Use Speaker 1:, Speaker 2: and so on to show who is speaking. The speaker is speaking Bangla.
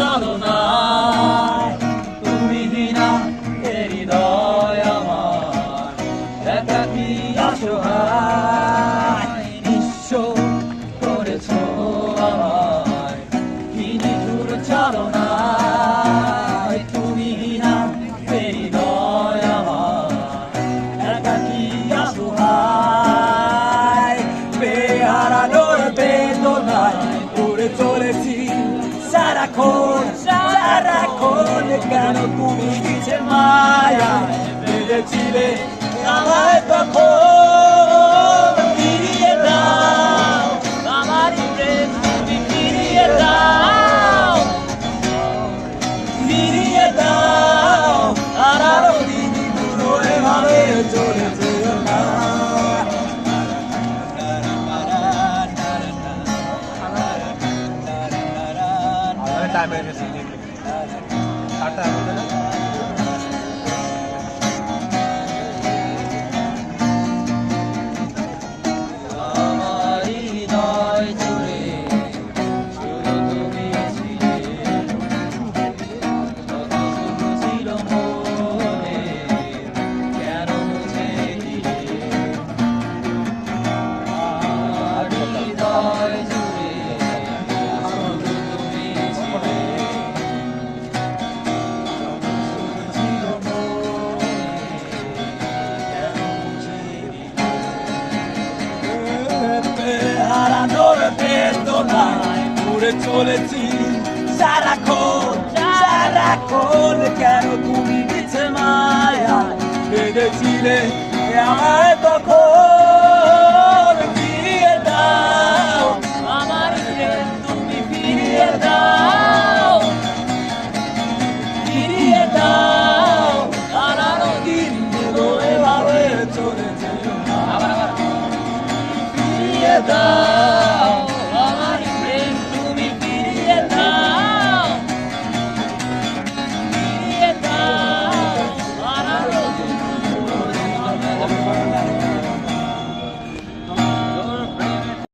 Speaker 1: চলো না তুমি না হৃদয় আমার একাকী অসহায় নিঃস্ব করেছো আমায় কি নিঠুর চলো না তুমি না হৃদয় আমার একাকী অসহায় বেহারানোর বেদনায় পড়ে চলেছি সারাক্ষণ সারাক্ষণ কেন তুমি নিচে মায়া বেঁধেছিলে আমায় তখন ফিরিয়ে দাও আমার প্রেম তুমি ফিরিয়ে দাও ফিরিয়ে দাও আর আরো দিনগুলো এভাবে চলে যেও না
Speaker 2: টাইম হয়ে গেছে আটটা
Speaker 1: আমার হৃদয় জুড়ে শুধু তুমি ছিলে কত সুখ ছিল মনে কেন মুছে দিলে আমার হৃদয় জুড়ে শুধু তুমি ছিলে ছিল মনে কেন মুছে দিলে
Speaker 3: হারানোর বেদনায় ঘুরে চলেছি সারাক্ষণ সারাক্ষণ কেন তুমি নিচে মায়া বেঁধেছিলে আমায় তখন